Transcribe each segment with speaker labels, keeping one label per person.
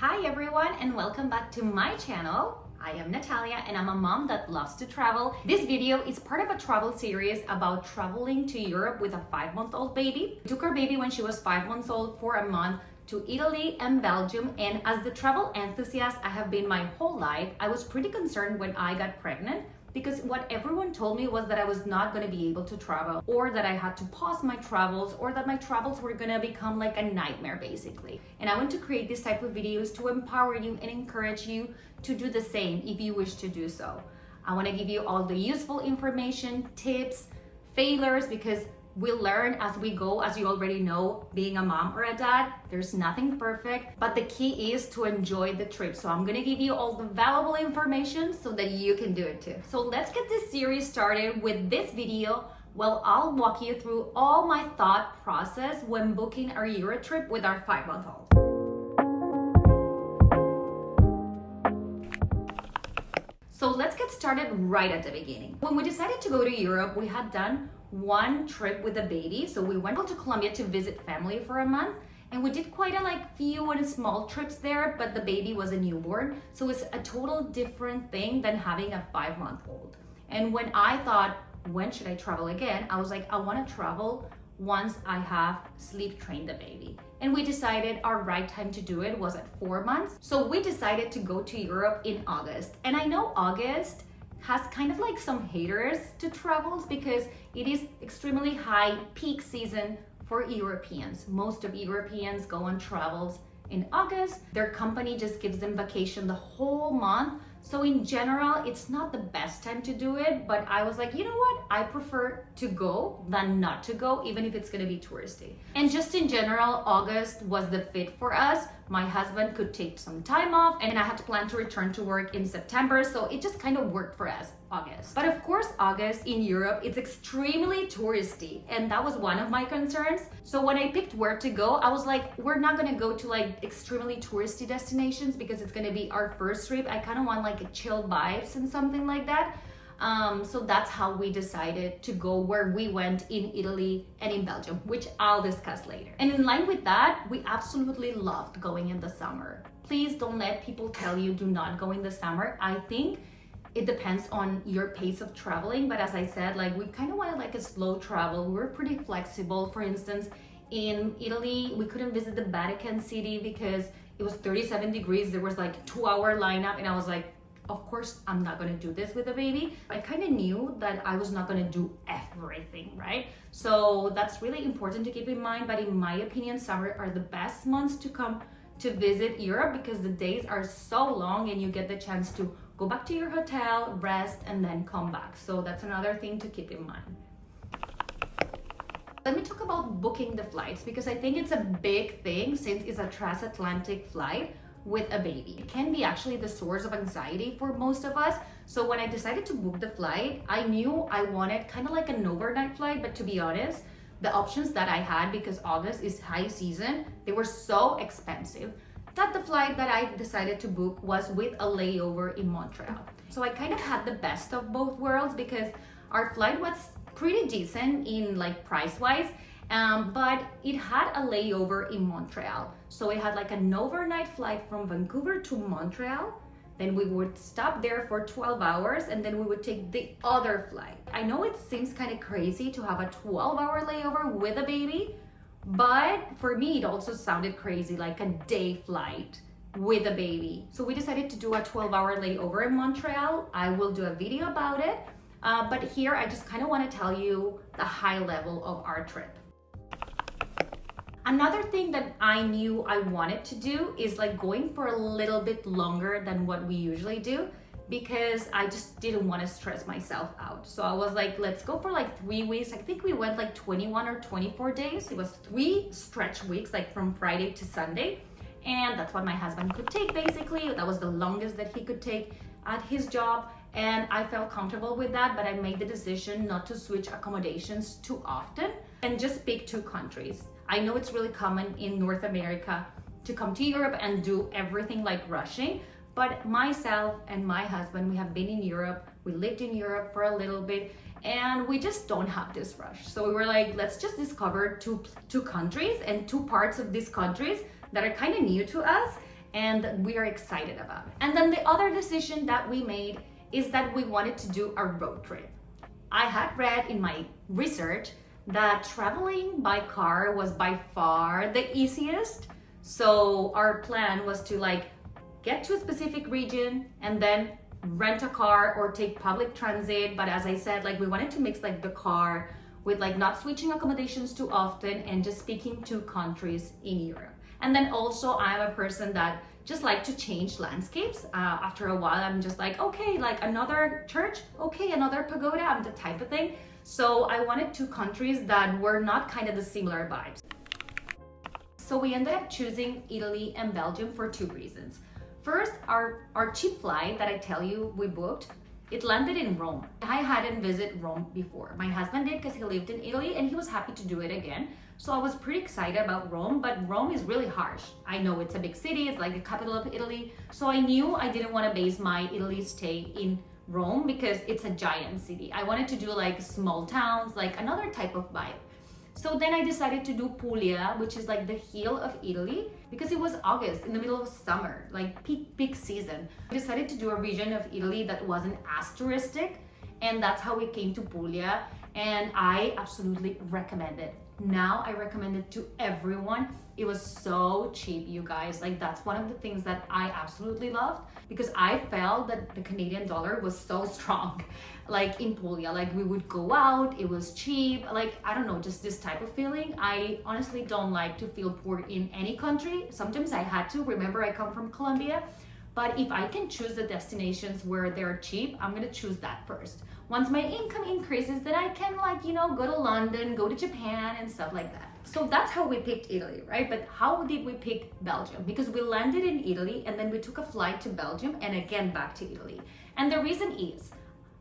Speaker 1: Hi everyone and welcome back to my channel. I am Natalia and I'm a mom that loves to travel. This video is part of a travel series about traveling to Europe with a 5-month-old baby. We took our baby when she was 5 months old for a month to Italy and Belgium, and as the travel enthusiast I have been my whole life, I was pretty concerned when I got pregnant because what everyone told me was that I was not going to be able to travel, or that I had to pause my travels, or that my travels were going to become like a nightmare basically. And I want to create this type of videos to empower you and encourage you to do the same if you wish to do so. I want to give you all the useful information, tips, failures, because we learn as we go. As you already know, being a mom or a dad, there's nothing perfect, but the key is to enjoy the trip. So I'm gonna give you all the valuable information so that you can do it too. So let's get this series started with this video. Well, I'll walk you through all my thought process when booking our Euro trip with our 5-month-old. So let's get started right at the beginning. When we decided to go to Europe, we had done one trip with a baby. So we went to Colombia to visit family for a month, and we did quite a few and small trips there, but the baby was a newborn. So it's a total different thing than having a 5-month-old. And when I thought, when should I travel again? I was like, I want to travel once I have sleep trained the baby. And we decided our right time to do it was at 4 months. So we decided to go to Europe in August. And I know August has kind of like some haters to travels because it is extremely high peak season for Europeans. Most of Europeans go on travels in August. Their company just gives them vacation the whole month. So in general, it's not the best time to do it, but I was like, you know what? I prefer to go than not to go, even if it's gonna be touristy. And just in general, August was the fit for us. My husband could take some time off and I had to plan to return to work in September. So it just kind of worked for us, August. But of course, August in Europe, it's extremely touristy. And that was one of my concerns. So when I picked where to go, I was like, we're not gonna go to like extremely touristy destinations because it's gonna be our first trip. I kind of want like a chill vibes and something like that. So that's how we decided to go where we went in Italy and in Belgium, which I'll discuss later. And in line with that, we absolutely loved going in the summer. Please don't let people tell you do not go in the summer. I think it depends on your pace of traveling, but as I said, like we kind of wanted like a slow travel. We were pretty flexible. For instance, in Italy, we couldn't visit the Vatican City because it was 37 degrees. There was like a 2-hour lineup, and I was like, of course, I'm not gonna do this with a baby. I kind of knew that I was not gonna do everything, right? So that's really important to keep in mind. But in my opinion, summer are the best months to come to visit Europe because the days are so long and you get the chance to go back to your hotel, rest, and then come back. So that's another thing to keep in mind. Let me talk about booking the flights because I think it's a big thing since it's a transatlantic flight with a baby. It can be actually the source of anxiety for most of us. So when I decided to book the flight, I knew I wanted kind of like an overnight flight, but to be honest, the options that I had, because August is high season, they were so expensive that the flight that I decided to book was with a layover in Montreal. So I kind of had the best of both worlds because our flight was pretty decent in like price-wise, but it had a layover in Montreal. So it had like an overnight flight from Vancouver to Montreal. Then we would stop there for 12 hours and then we would take the other flight. I know it seems kind of crazy to have a 12-hour layover with a baby, but for me, it also sounded crazy, like a day flight with a baby. So we decided to do a 12-hour layover in Montreal. I will do a video about it. But here, I just kind of want to tell you the high level of our trip. Another thing that I knew I wanted to do is like going for a little bit longer than what we usually do because I just didn't want to stress myself out. So I was like, let's go for like 3 weeks. I think we went like 21 or 24 days. It was 3 stretch weeks, like from Friday to Sunday. And that's what my husband could take basically. That was the longest that he could take at his job. And I felt comfortable with that, but I made the decision not to switch accommodations too often and just pick 2 countries. I know it's really common in North America to come to Europe and do everything like rushing, but myself and my husband, we have been in Europe, we lived in Europe for a little bit, and we just don't have this rush. So we were like, let's just discover two countries and 2 parts of these countries that are kind of new to us and we are excited about it. And then the other decision that we made is that we wanted to do a road trip. I had read in my research that traveling by car was by far the easiest. So our plan was to like get to a specific region and then rent a car or take public transit. But as I said, like we wanted to mix like the car with like not switching accommodations too often and just speaking to countries in Europe. And then also I'm a person that just like to change landscapes. After a while, I'm just like, okay, like another church, okay, another pagoda, I'm the type of thing. So I wanted two countries that were not kind of the similar vibes. So we ended up choosing Italy and Belgium for two reasons. First, our cheap flight that I tell you we booked, it landed in Rome. I hadn't visited Rome before. My husband did because he lived in Italy and he was happy to do it again. So I was pretty excited about Rome, but Rome is really harsh. I know it's a big city, it's like the capital of Italy. So I knew I didn't want to base my Italy stay in Rome because it's a giant city. I wanted to do like small towns, like another type of vibe. So then I decided to do Puglia, which is like the heel of Italy, because it was August, in the middle of summer, like peak season. I decided to do a region of Italy that wasn't as touristic, and that's how we came to Puglia, and I absolutely recommend it. Now I recommend it to everyone. It was so cheap, you guys. Like that's one of the things that I absolutely loved because I felt that the Canadian dollar was so strong. Like in Puglia, like we would go out, it was cheap. Like, I don't know, just this type of feeling. I honestly don't like to feel poor in any country. Sometimes I had to. Remember, I come from Colombia. But if I can choose the destinations where they're cheap, I'm gonna choose that first. Once my income increases, then I can like, you know, go to London, go to Japan and stuff like that. So that's how we picked Italy, right? But how did we pick Belgium? Because we landed in Italy and then we took a flight to Belgium and again back to Italy. And the reason is,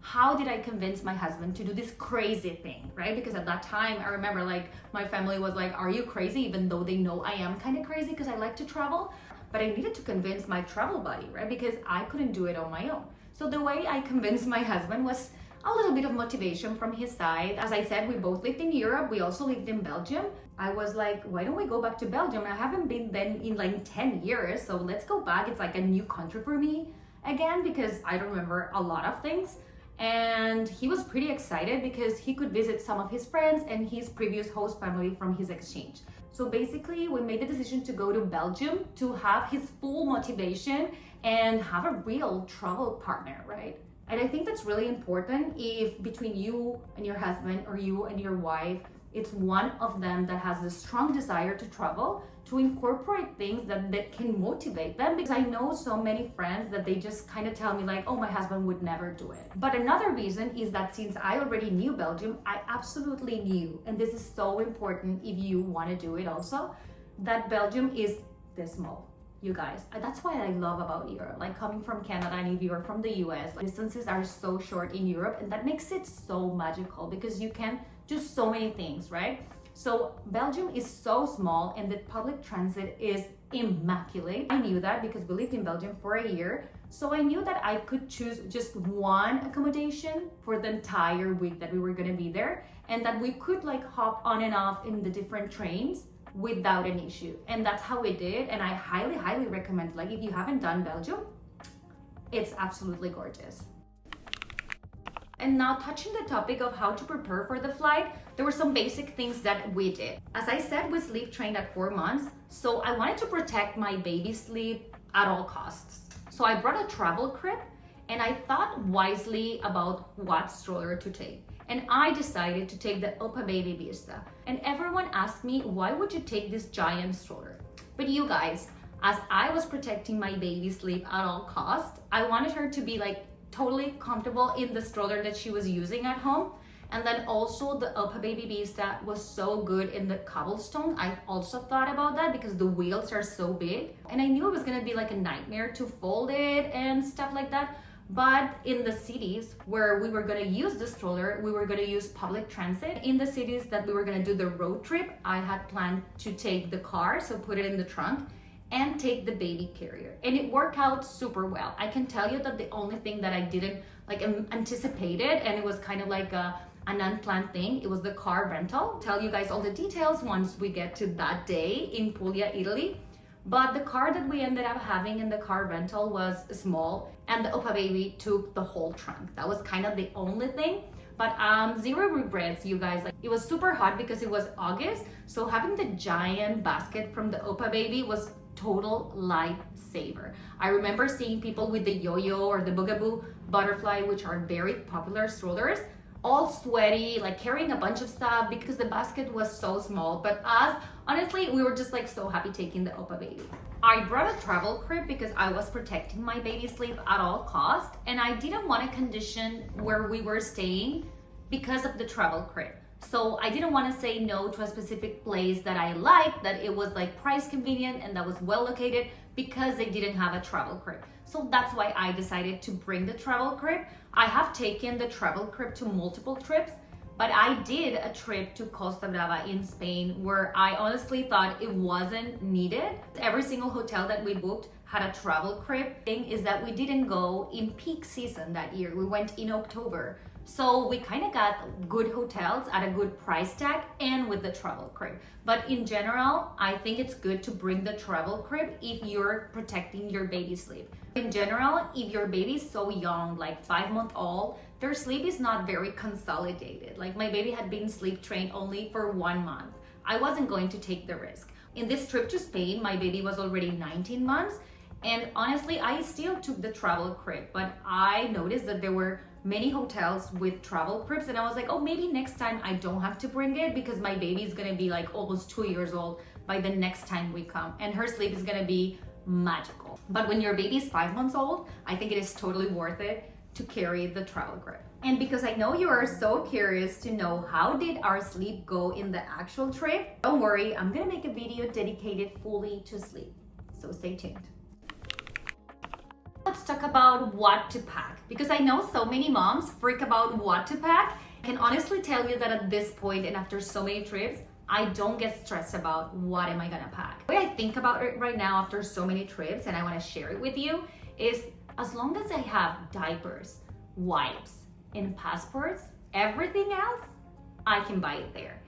Speaker 1: how did I convince my husband to do this crazy thing, right? Because at that time, I remember like my family was like, are you crazy? Even though they know I am kind of crazy because I like to travel. But I needed to convince my travel buddy, right? Because I couldn't do it on my own. So the way I convinced my husband was a little bit of motivation from his side. As I said, we both lived in Europe. We also lived in Belgium. I was like, why don't we go back to Belgium? I haven't been then in like 10 years. So let's go back. It's like a new country for me again, because I don't remember a lot of things. And he was pretty excited because he could visit some of his friends and his previous host family from his exchange. So basically, we made the decision to go to Belgium to have his full motivation and have a real travel partner, right? And I think that's really important if between you and your husband or you and your wife, it's one of them that has a strong desire to travel, to incorporate things that can motivate them. Because I know so many friends that they just kind of tell me like, oh, my husband would never do it. But another reason is that since I already knew Belgium, I absolutely knew, and this is so important if you want to do it also, that Belgium is this small. You guys, that's why I love about Europe. Like coming from Canada and if you're from the US, like, distances are so short in Europe, and that makes it so magical because you can do so many things, right? So Belgium is so small and the public transit is immaculate. I knew that because we lived in Belgium for a year. So I knew that I could choose just one accommodation for the entire week that we were gonna be there, and that we could like hop on and off in the different trains without an issue. And that's how we did. And I highly recommend, like if you haven't done Belgium, it's absolutely gorgeous. And now touching the topic of how to prepare for the flight, there were some basic things that we did. As I said, we sleep trained at 4 months. So I wanted to protect my baby's sleep at all costs. So I brought a travel crib and I thought wisely about what stroller to take. And I decided to take the Upper Baby Vista. And everyone asked me, why would you take this giant stroller? But you guys, as I was protecting my baby's sleep at all costs, I wanted her to be like totally comfortable in the stroller that she was using at home. And then also the Upper Baby Vista was so good in the cobblestone. I also thought about that because the wheels are so big. And I knew it was gonna be like a nightmare to fold it and stuff like that. But in the cities where we were gonna use the stroller, we were gonna use public transit. In the cities that we were gonna do the road trip, I had planned to take the car, so put it in the trunk, and take the baby carrier. And it worked out super well. I can tell you that the only thing that I didn't like anticipated, and it was kind of like an unplanned thing, it was the car rental. I'll tell you guys all the details once we get to that day in Puglia, Italy. But the car that we ended up having in the car rental was small, and the Opa baby took the whole trunk. That was kind of the only thing. But zero regrets, you guys. Like, it was super hot because it was August, so having the giant basket from the Opa baby was total lifesaver. I remember seeing people with the yo-yo or the bugaboo butterfly, which are very popular strollers, all sweaty, like carrying a bunch of stuff because the basket was so small. But us, honestly, we were just like so happy taking the Opa baby. I brought a travel crib because I was protecting my baby's sleep at all costs, and I didn't want a condition where we were staying because of the travel crib. So I didn't want to say no to a specific place that I liked, that it was like price convenient and that was well located, because they didn't have a travel crib. So that's why I decided to bring the travel crib. I have taken the travel crib to multiple trips, but I did a trip to Costa Brava in Spain where I honestly thought it wasn't needed. Every single hotel that we booked had a travel crib. Thing is that we didn't go in peak season that year. We went in October. So we kind of got good hotels at a good price tag and with the travel crib. But in general, I think it's good to bring the travel crib if you're protecting your baby's sleep. In general, if your baby's so young, like 5-month-old, their sleep is not very consolidated. Like my baby had been sleep trained only for 1 month. I wasn't going to take the risk. In this trip to Spain, my baby was already 19 months. And honestly, I still took the travel crib, but I noticed that there were many hotels with travel cribs, and I was like, oh, maybe next time I don't have to bring it because my baby is gonna be like almost 2 years old by the next time we come, and her sleep is gonna be magical. But when your baby is 5 months old, I think it is totally worth it to carry the travel crib. And because I know you are so curious to know how did our sleep go in the actual trip, don't worry, I'm gonna make a video dedicated fully to sleep, so stay tuned. Let's talk about what to pack, because I know so many moms freak about what to pack. I can honestly tell you that at this point and after so many trips, I don't get stressed about what am I gonna pack. The way I think about it right now after so many trips, and I wanna share it with you, is as long as I have diapers, wipes, and passports, everything else, I can buy it there.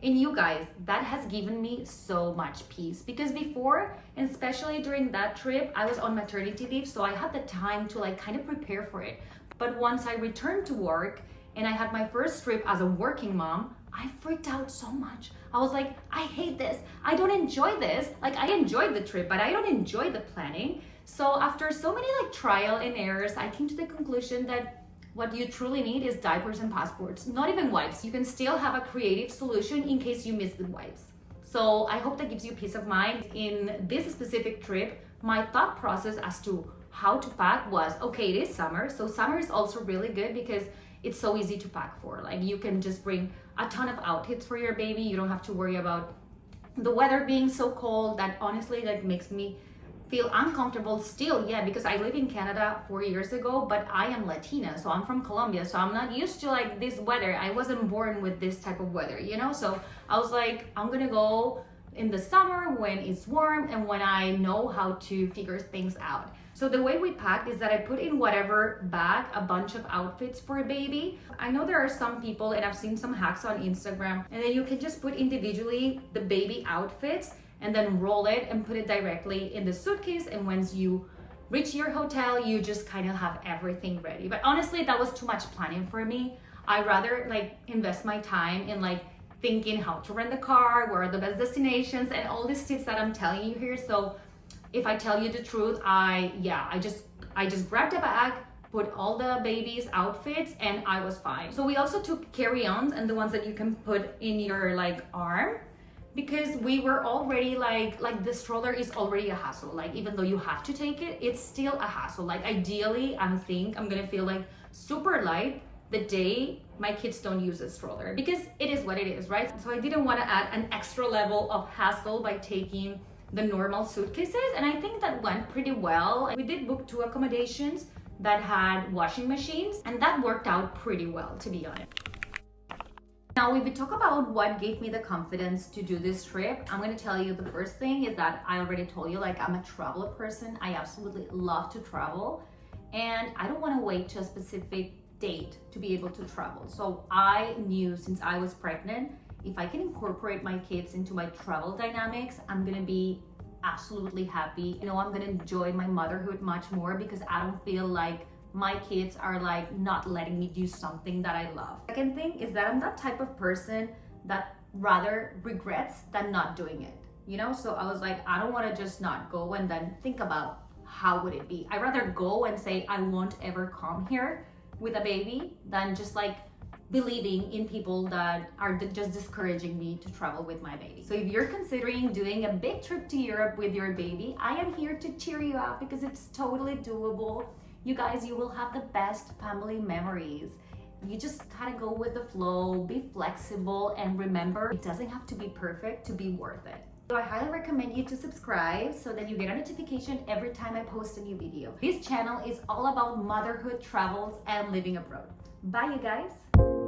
Speaker 1: And you guys, that has given me so much peace, because before, and especially during that trip, I was on maternity leave, so I had the time to like kind of prepare for it. But once I returned to work and I had my first trip as a working mom, I freaked out so much. I was like, I hate this. I don't enjoy this. Like, I enjoyed the trip, but I don't enjoy the planning. So after so many like trial and errors, I came to the conclusion that what you truly need is diapers and passports, not even wipes. You can still have a creative solution in case you miss the wipes. So I hope that gives you peace of mind. In this specific trip, my thought process as to how to pack was, okay, it is summer. So summer is also really good because it's so easy to pack for. Like you can just bring a ton of outfits for your baby. You don't have to worry about the weather being so cold. That honestly, that makes me feel uncomfortable still, yeah, because I live in Canada 4 years ago, but I am Latina, so I'm from Colombia, so I'm not used to like this weather. I wasn't born with this type of weather, you know? So I was like, I'm gonna go in the summer when it's warm and when I know how to figure things out. So the way we packed is that I put in whatever bag a bunch of outfits for a baby. I know there are some people, and I've seen some hacks on Instagram, and then you can just put individually the baby outfits and then roll it and put it directly in the suitcase, and once you reach your hotel, you just kind of have everything ready. But honestly, that was too much planning for me. I rather like invest my time in like thinking how to rent the car, where are the best destinations, and all these tips that I'm telling you here. So if I tell you the truth, I just grabbed a bag, put all the baby's outfits, and I was fine. So we also took carry-ons and the ones that you can put in your like arm, because we were already like the stroller is already a hassle. Like even though you have to take it, it's still a hassle. Like ideally, I think I'm gonna feel like super light the day my kids don't use a stroller, because it is what it is, right? So I didn't want to add an extra level of hassle by taking the normal suitcases, and I think that went pretty well. We did book 2 accommodations that had washing machines, and that worked out pretty well, to be honest. Now, if we talk about what gave me the confidence to do this trip, I'm going to tell you the first thing is that I already told you, like, I'm a traveler person. I absolutely love to travel, and I don't want to wait to a specific date to be able to travel. So I knew since I was pregnant, if I can incorporate my kids into my travel dynamics, I'm going to be absolutely happy. You know, I'm gonna enjoy my motherhood much more because I don't feel like my kids are like not letting me do something that I love. Second thing is that I'm that type of person that rather regrets than not doing it. You know, so I was like, I don't want to just not go and then think about how would it be. I'd rather go and say I won't ever come here with a baby than just like believing in people that are just discouraging me to travel with my baby. So if you're considering doing a big trip to Europe with your baby, I am here to cheer you up because it's totally doable. You guys, you will have the best family memories. You just gotta go with the flow, be flexible, and remember, it doesn't have to be perfect to be worth it. So I highly recommend you to subscribe so that you get a notification every time I post a new video. This channel is all about motherhood, travels, and living abroad. Bye, you guys.